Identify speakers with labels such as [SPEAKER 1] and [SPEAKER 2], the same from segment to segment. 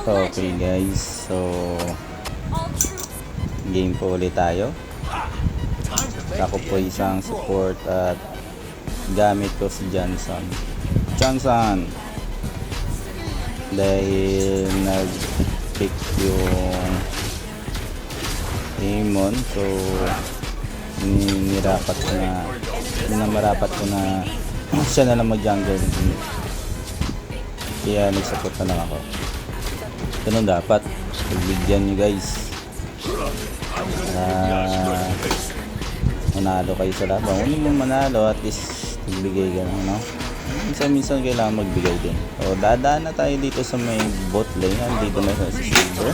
[SPEAKER 1] Okay guys, so game po ulit tayo. Ako po isang support at gamit ko si Johnson dahil nag-pick yung Amon, so minamarapat ko na siya na lang mag-jungle, kaya nag-support na lang ako. Ganun dapat, pagbigyan nyo guys. Manalo kayo sa laban. Kung hindi mo manalo, at least magbigay ka lang, no? Minsan kailangan magbigay din. So dadaan na tayo dito sa may bot lane. Dito na sa silver.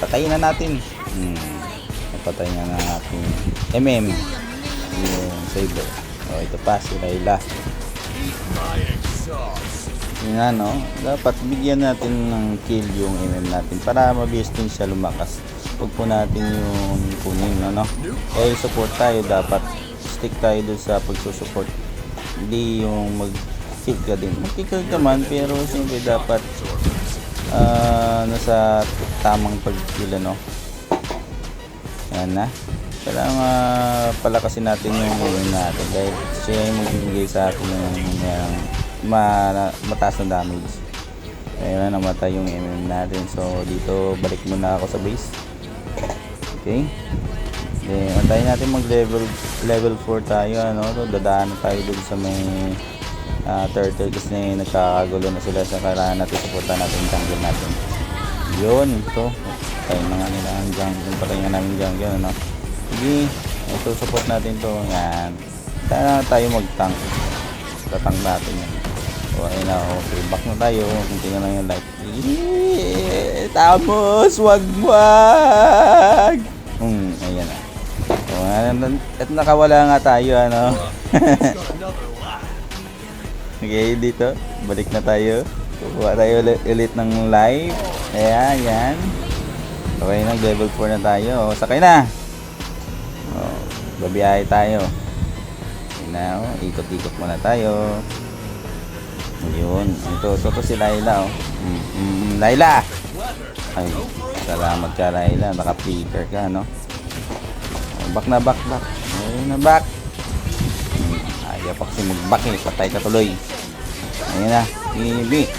[SPEAKER 1] Patayin na natin. Patayin na natin MM yung saber. O ito pa si Layla. Yan, no? Dapat bigyan natin ng kill yung MM natin para mabilis din siya lumakas. Huwag po natin yung kunin, no? Eh support tayo, dapat stick tayo dun sa pagsusupport. Hindi yung mag-kill ka din. Mag-kill ka man, pero siyempre dapat nasa tamang pag-kill, no? Yan na. Kailangan palakasin natin yung game natin dahil siya yung magbibigay sa atin yung mataas na damage. Kaya namatay yung MM natin. So dito balik muna ako sa base. Okay. Then antayin natin mag level 4 tayo, ano? So, dadaan tayo dun sa may turtle kasi nagkakagulo na sila, sa kailangan natin supportan natin yung jungle natin. Yun, ito. Tayo na nga nila ang jungle. Patay nga namin jungle, ano? Sige, ito support natin to. Yan. Kaya tayo mag-tank. Tatang natin yan. So ayun na, okay, back na tayo. Kunti na lang yung life. Tamos, wag. Ayan na. So, at nakawala nga tayo, ano. Okay, dito balik na tayo. Kukuha tayo ulit ng live. Ayan, yan. Okay, nag level 4 na tayo. O, sakay na. O, babiyahe tayo. Now, ikot-ikot muna tayo. Yun. Ito si Layla, oh. Layla! Ay, salamat ka, Layla. Naka-flicker ka, no? Back na, back. Ayun na, back. Ayaw pa kasi mag-back, eh. Patay ka tuloy. Ayun na. Ibi.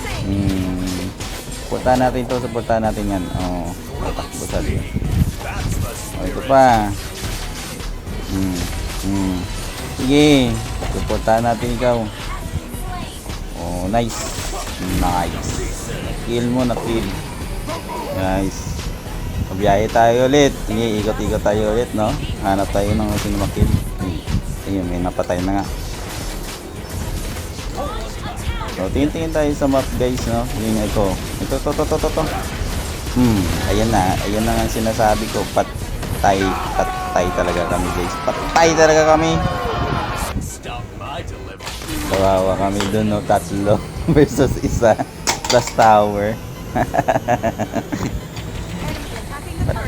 [SPEAKER 1] Supportahan natin yan. Oh, takbo sa diyo. Oh, ito pa. Sige. Supportahan natin ikaw. Oh, nice. Kill mo na kill. Nice. Pabiyahe tayo ulit. Sige, ikot-ikot tayo ulit, no? Hanap tayo ng sino makil. Ayun, may napatay na nga. So, tingin tayo sa map, guys, no? Yung ito. Ito. Ayan na nga sinasabi ko. Patay talaga kami, guys. Patay talaga kami. Kawawa kami dun, no? Tatlo versus isa plus tower.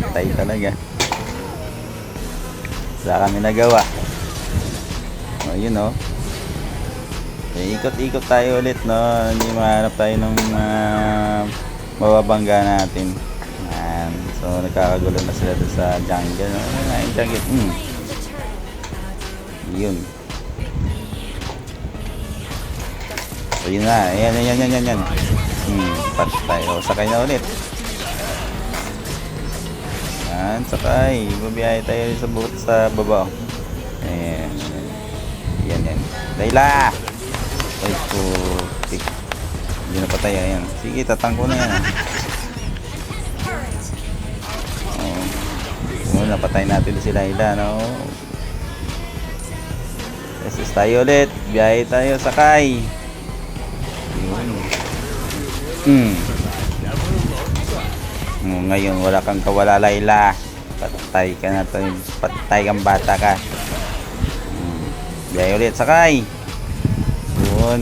[SPEAKER 1] Patay talaga. Wala kami nagawa. O, yun, no? Ikot-ikot tayo ulit, no? Hindi mahanap tayo ng mababangga natin. Ayan. So nagkakagulo na sila sa jungle, no? Yung jungle. Yun. So yun na. Ayan. Patay. O, sakay na ulit. Ayan, sakay. Babiyahe tayo sa baba. Ayan. Yan. Layla! Ay, putik. Hindi na patay, ayan. Sige, tatangko na yan. Oh, napatay natin si Layla, no? Yes, tayo ulit. Biyahe tayo, sakay. Ngayon, wala kang kawala, Layla. Patay ka na tayo. Patay kang bata ka. Biyahe ulit, sakay. Yun.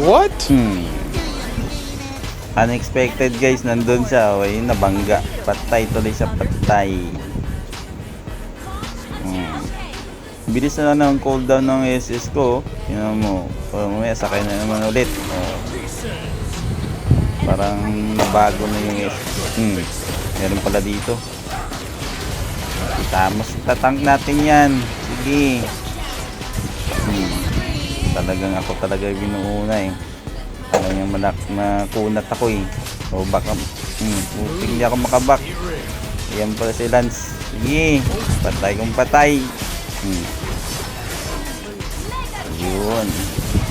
[SPEAKER 2] What?
[SPEAKER 1] Unexpected, guys, nandun siya. Okay, nabangga. Patay tuloy siya, patay. Bilis na lang ng cooldown ng SS ko. Tingnan mo. Mamaya sakay na naman ulit. Oh. Parang nabago na yung meron pala dito. Tamos, tatank natin yan. Sige. Talagang ako talaga binuuna eh. Talagang makunat ako eh. O baka puting hindi ako makabak. Ayan pala si Lance. Sige. Patay kong patay. Yun.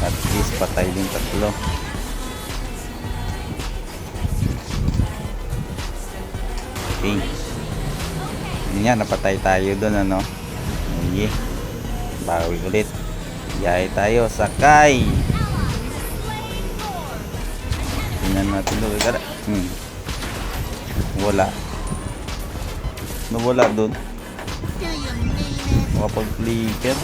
[SPEAKER 1] At least patay din tatlo. Okay. Yun nga, napatay tayo doon ano. Sige. Bawi ulit. Biyahe tayo. Sakay. Tingnan natin doon. Wala. Nawala doon. Makapag-flicker.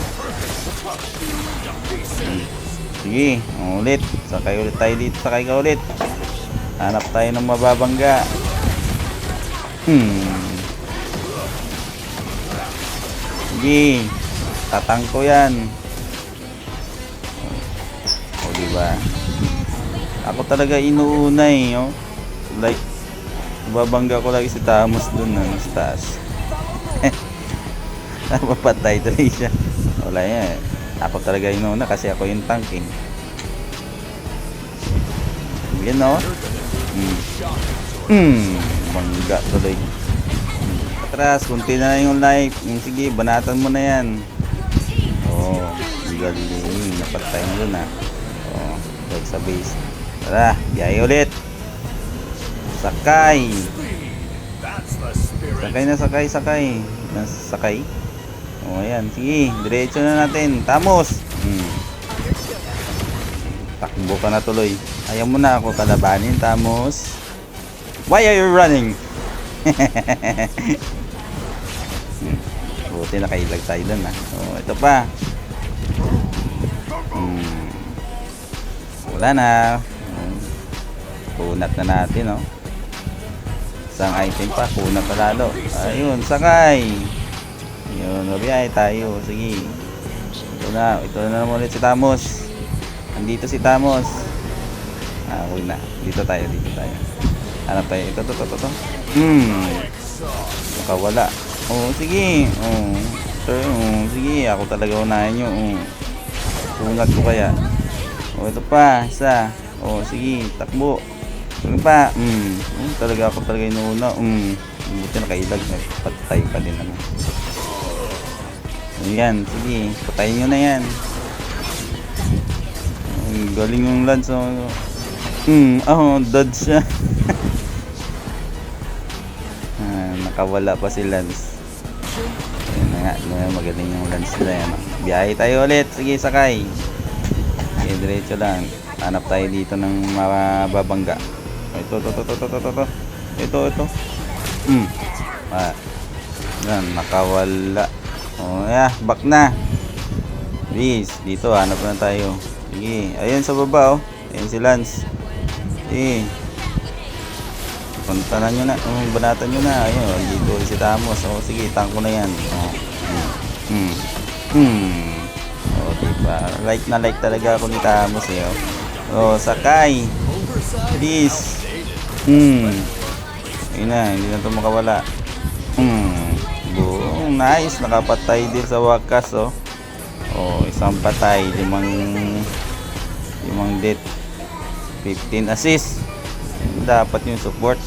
[SPEAKER 1] Sige. Ulit. Sakay ulit tayo dito. Sakay ka ulit. Hanap tayo ng mababangga. Sige. Tatangko yan. O diba? Ako talaga inuuna eh. Oh. Like, babangga ko lagi si Tamos dun na sa taas. Mapatay tuloy siya. Wala yan. Ako talaga inuuna kasi ako yung tank eh. Yan o. Bangga tuloy. Atras, kunti na yung life. Sige, banatan mo na yan. Oh, galing. Napatay mo dun ha. Oh, like sa base. Tara, biyahe ulit. Sakay. Sakay na, sakay. Sakay. O, ayan. Sige, diretso na natin. Tamos. Takbo ka na tuloy. Ayaw mo na ako kalabanin, Tamos. Why are you running? Buti nakailag tayo dun ha. O, ito pa. Wala na. Kunat na natin, no? Isang item pa, kunat pa lalo. Ayun, sakay. Ayun, mabiyahe tayo. Sige. Ito na naman ulit si Tamos. Andito si Tamos. Huwag na. Dito tayo. Hanap tayo. Ito. Nakawala. Oh, sige. Sige, ako talaga unahin nyo. Kunat ko kaya. Ito pa, isa. Sige, takbo. Ano pa? Talaga ako inuuna. Buti nakailag. Patay pa din naman. Ayan, sige. Patayin nyo na yan. Galing yung Lance. Dodge siya. Nakawala pa si Lance. Ayan na nga. Magaling yung Lance nila yan. Biyahe tayo ulit. Sige, sakay. Sige, diretso lang. Hanap tayo dito ng mababangga. Ito. Yan, nakawala. Back na. Please, dito hanap na tayo. Sige, ayun sa baba Ayun si Lance. Sige. Puntanan nyo na. Banatan nyo na. Ayun, dito si Tamos. Sige, tangko na yan. Diba? Like na like talaga ako ni Tamos eh. Sakay. Please. Ayun na, hindi na ito makawala. Nice, nakapatay din sa wakas isang patay, limang death, 15 assist. Dapat yung support.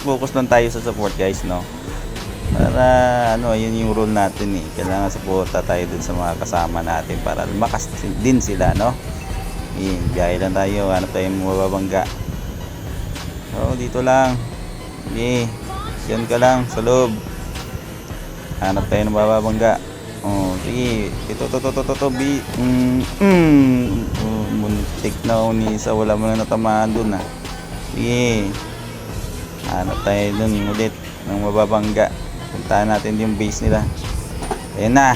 [SPEAKER 1] Focus lang tayo sa support guys, no? Para yun yung rule natin eh. Kailangan supporta tayo dun sa mga kasama natin para lumakas din sila, no? Biyahe lang tayo, hanap tayo mababangga. Dito lang. Sige, yan ka lang sa loob. Hanap tayo ng mababangga. Sige, ito muntik na unisa, wala mo na natamaan dun ha. Sige, hanap tayo dun ulit ng mababangga. Puntahan natin yung base nila. Ayan na.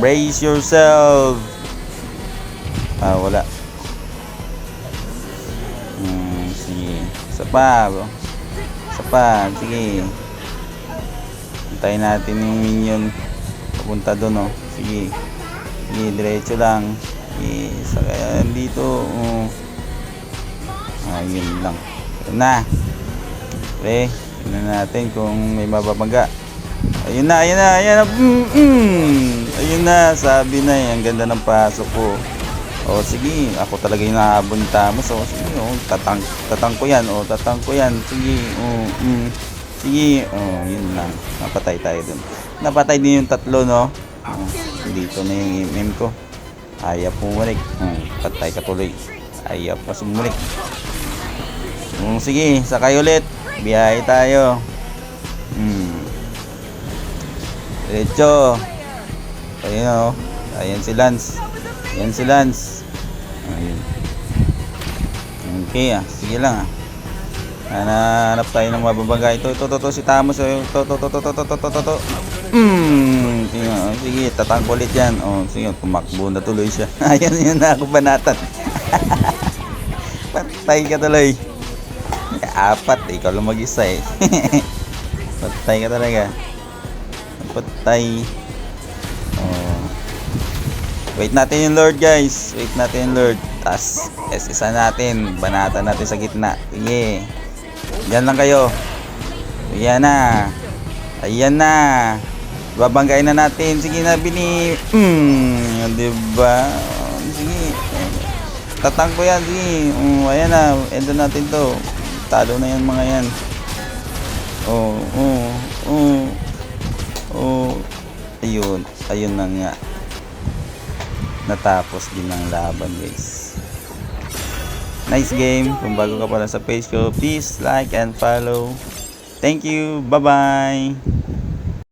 [SPEAKER 1] Brace yourself. Wala. Sige. Isa pa. Sige. Puntahin natin yung minion. Papunta doon Sige. Sige, diretso lang. Sige, saka dito. Ayun lang. Ito na. Okay, tingnan natin kung may mababangga. Ayun na, ayun na, ayun na. Ayun na, sabi na ang ganda ng pasok ko. O sige, ako talaga yung nahabol ni Tamos. O sige, tatang ko yan. O tatang ko yan. Sige, sige, yun lang. Napatay tayo dun. Napatay din yung tatlo, no? Dito na yung MM ko. Ayaw pumulik. Patay ka tuloy. Ayaw pa sumulik. Sige, sakay ulit. Biyahe tayo. Diretso. Ayun, ayan si Lance. Ayan si Lance. Ayun. Okay, sige lang. Hanap tayo ng mababangga. Ito, si Tamos. Ito. Sige, tatangko ulit yan. Sige, tumakbo na tuloy siya. Ayan, yun na ako banatan. Patay ka tuloy. Apat, ikaw lang mag-isa eh. Patay ka talaga. Patay. Wait natin yung Lord, guys. Wait natin yung Lord. Tas, isa natin. Banatan natin sa gitna. Sige. Diyan lang kayo. Ayan na. Ayan na. Babanggain na natin. Sige na, Bini. Diba? Sige. Tatang ko yan. Sige. Ayan na. Endo natin to. Talo na yan mga yan. Ayun. Ayun na nga. Natapos din ang laban, guys. Nice game. Kung bago ka pala sa page ko, please like and follow. Thank you. Bye-bye.